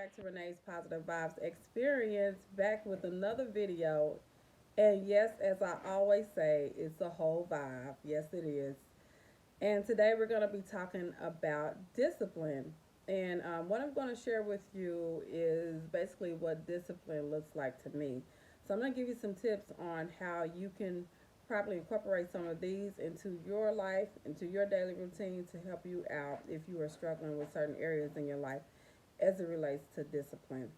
back to Renee's Positive Vibes Experience, back with another video. And yes, as I always say, it's a whole vibe. Yes, it is. And today we're going to be talking about discipline. And what I'm going to share with you is basically what discipline looks like to me. So I'm going to give you some tips on how you can properly incorporate some of these into your life, into your daily routine to help you out if you are struggling with certain areas in your life as it relates to discipline.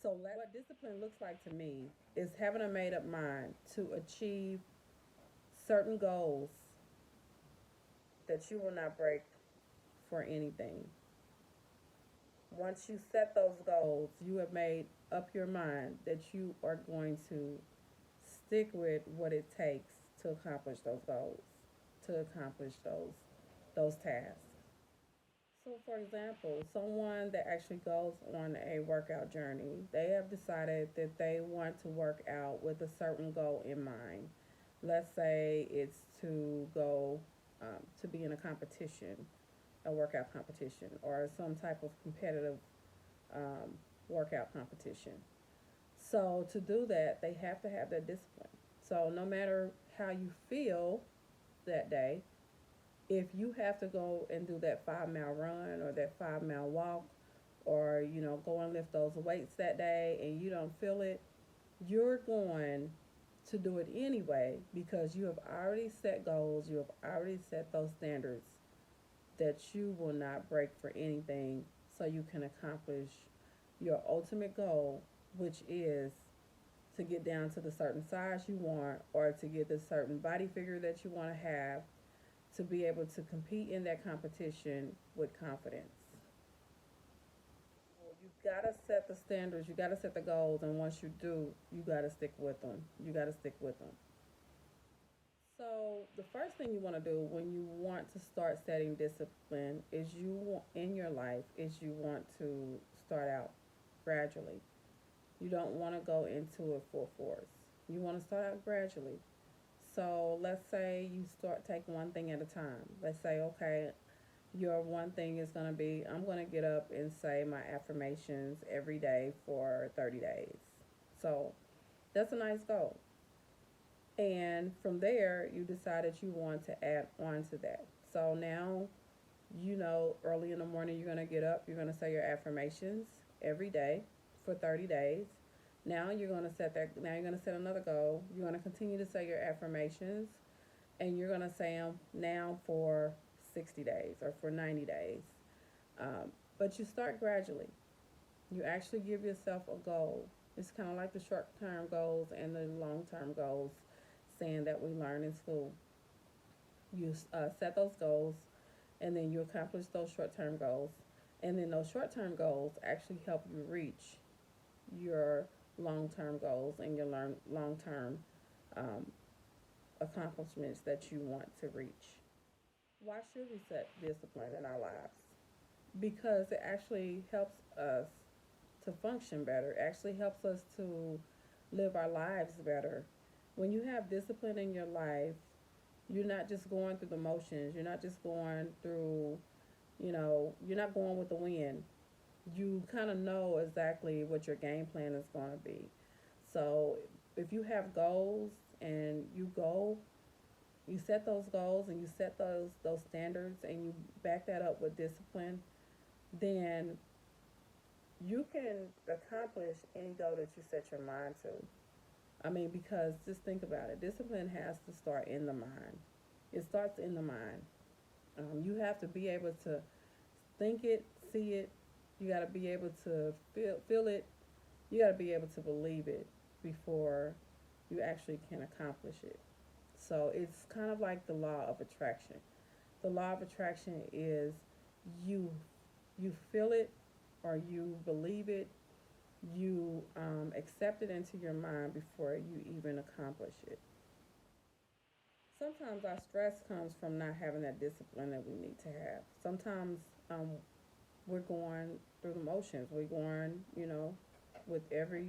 So, what discipline looks like to me is having a made up mind to achieve certain goals that you will not break for anything. Once you set those goals, you have made up your mind that you are going to stick with what it takes to accomplish those goals, to accomplish those tasks. So, for example, someone that actually goes on a workout journey, they have decided that they want to work out with a certain goal in mind. Let's say it's to go to be in a competition, a workout competition, or some type of competitive um, workout competition. So, to do that, they have to have that discipline. So, no matter how you feel that day, if you have to go and do that 5 mile run or that 5 mile walk or go and lift those weights that day and you don't feel it, you're going to do it anyway because you have already set goals, you have already set those standards that you will not break for anything so you can accomplish your ultimate goal, which is to get down to the certain size you want or to get the certain body figure that you want to have to be able to compete in that competition with confidence. You gotta set the standards, you gotta set the goals, and once you do, you gotta stick with them. You gotta stick with them. So the first thing you want to do when you want to start setting discipline is in your life is you want to start out gradually. You don't want to go into it full force. You want to start out gradually. So let's say you start taking one thing at a time. Let's say, okay, your one thing is going to be I'm going to get up and say my affirmations every day for 30 days. So that's a nice goal. And from there, you decide that you want to add on to that. So now, early in the morning, you're going to get up, you're going to say your affirmations every day for 30 days. Now you're going to set another goal. You're going to continue to say your affirmations and you're going to say them now for 60 days or for 90 days. But you start gradually. You actually give yourself a goal. It's kind of like the short term goals and the long term goals, saying that we learn in school. You set those goals and then you accomplish those short term goals. And then those short term goals actually help you reach your long term goals and your long term um, accomplishments that you want to reach. Why should we set discipline in our lives? Because it actually helps us to function better, it actually helps us to live our lives better. When you have discipline in your life, you're not just going through the motions, you're not just going through, you're not going with the wind. You kind of know exactly what your game plan is going to be. So if you have goals and you set those goals and you set those standards and you back that up with discipline, then you can accomplish any goal that you set your mind to. I mean, because just think about it. Discipline has to start in the mind. It starts in the mind. You have to be able to think it, see it. You got to be able to feel it. You got to be able to believe it before you actually can accomplish it. So it's kind of like the law of attraction. The law of attraction is you you feel it or you believe it, you accept it into your mind before you even accomplish it. Sometimes our stress comes from not having that discipline that we need to have. Sometimes we're going through the motions. We're going, with every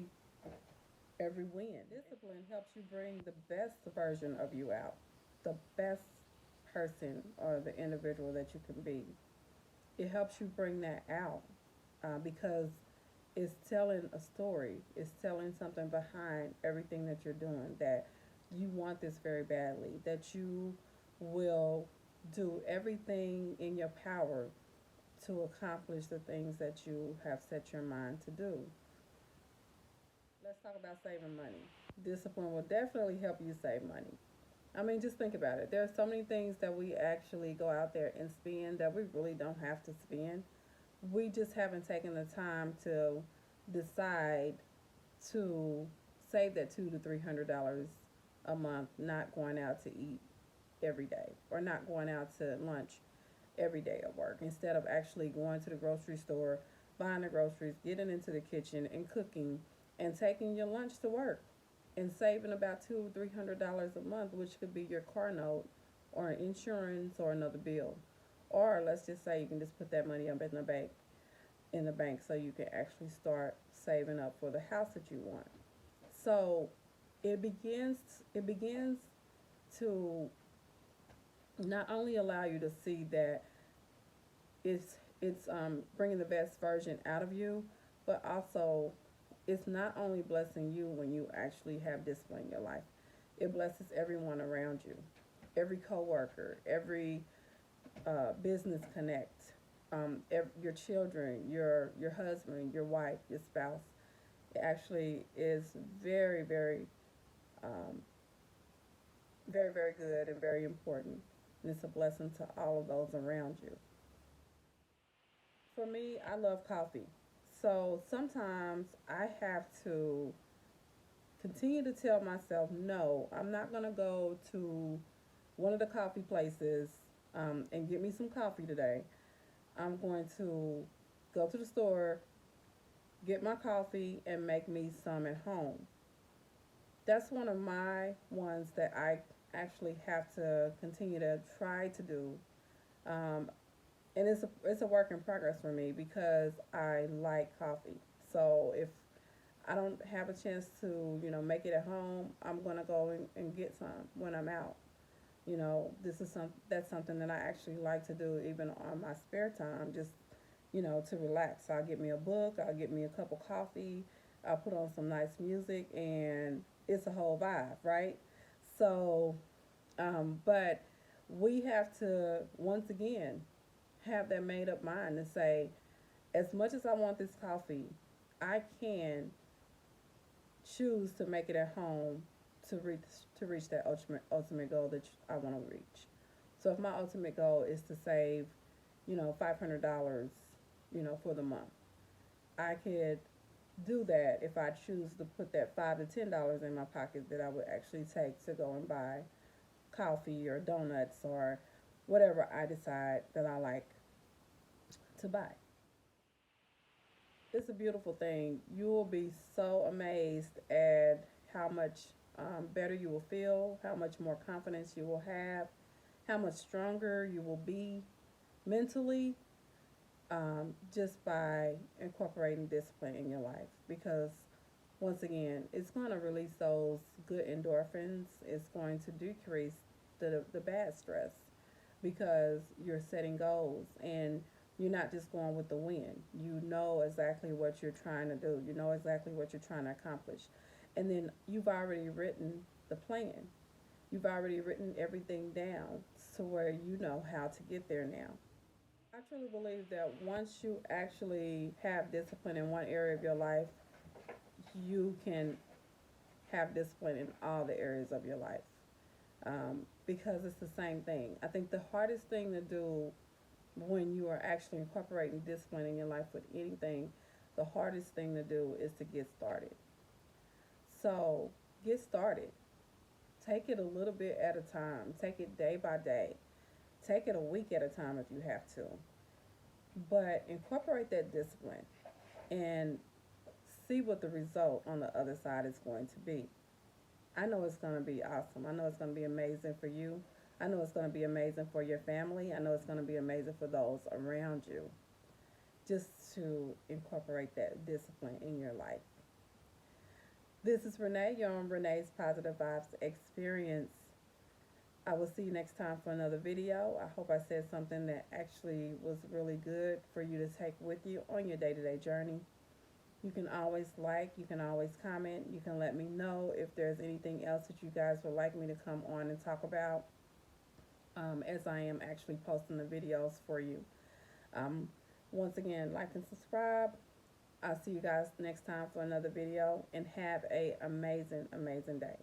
win. Discipline helps you bring the best version of you out, the best person or the individual that you can be. It helps you bring that out. because it's telling a story. It's telling something behind everything that you're doing, that you want this very badly, that you will do everything in your power to accomplish the things that you have set your mind to do. Let's talk about saving money. Discipline will definitely help you save money. I mean, just think about it. There are so many things that we actually go out there and spend that we really don't have to spend. We just haven't taken the time to decide to save that $200 to $300 a month, not going out to eat every day or not going out to lunch every day at work. Instead of actually going to the grocery store, buying the groceries, getting into the kitchen and cooking and taking your lunch to work and saving about $200 or $300 a month, which could be your car note or insurance or another bill. Or let's just say you can just put that money up in the bank so you can actually start saving up for the house that you want. So it begins to not only allow you to see that it's bringing the best version out of you, but also it's not only blessing you when you actually have discipline in your life. It blesses everyone around you, every coworker, every business connect, your children, your husband, your wife, your spouse. It actually is very, very, um, very, very good and very important. And it's a blessing to all of those around you. For me, I love coffee. So sometimes I have to continue to tell myself, no, I'm not going to go to one of the coffee places and get me some coffee today. I'm going to go to the store, get my coffee, and make me some at home. That's one of my ones that I actually have to continue to try to do. Um, and it's a work in progress for me because I like coffee. So if I don't have a chance to, make it at home, I'm gonna go and get some when I'm out. That's something that I actually like to do even on my spare time, just to relax. I'll get me a book, I'll get me a cup of coffee, I'll put on some nice music, and it's a whole vibe, right? So, but we have to once again have that made up mind to say, as much as I want this coffee, I can choose to make it at home to reach that ultimate goal that I want to reach. So if my ultimate goal is to save, $500, for the month, I could do that if I choose to put that $5 to $10 in my pocket that I would actually take to go and buy coffee or donuts or whatever I decide that I like to buy. It's a beautiful thing. You will be so amazed at how much better you will feel, how much more confidence you will have, how much stronger you will be mentally, just by incorporating discipline in your life. Because once again, it's going to release those good endorphins. It's going to decrease the bad stress because you're setting goals and you're not just going with the wind. You know exactly what you're trying to do. You know exactly what you're trying to accomplish. And then you've already written the plan. You've already written everything down to where you know how to get there now. I truly believe that once you actually have discipline in one area of your life, you can have discipline in all the areas of your life, because it's the same thing. I think the hardest thing to do when you are actually incorporating discipline in your life with anything, the hardest thing to do is to get started. So get started. Take it a little bit at a time. Take it day by day. Take it a week at a time if you have to. But incorporate that discipline and see what the result on the other side is going to be. I know it's going to be awesome. I know it's going to be amazing for you. I know it's going to be amazing for your family. I know it's going to be amazing for those around you. Just to incorporate that discipline in your life. This is Ranae. You're on Renee's Positive Vibes Experience. I will see you next time for another video. I hope I said something that actually was really good for you to take with you on your day-to-day journey. You can always like, you can always comment, you can let me know if there's anything else that you guys would like me to come on and talk about, as I am actually posting the videos for you. Once again, like and subscribe. I'll see you guys next time for another video, and have a amazing day.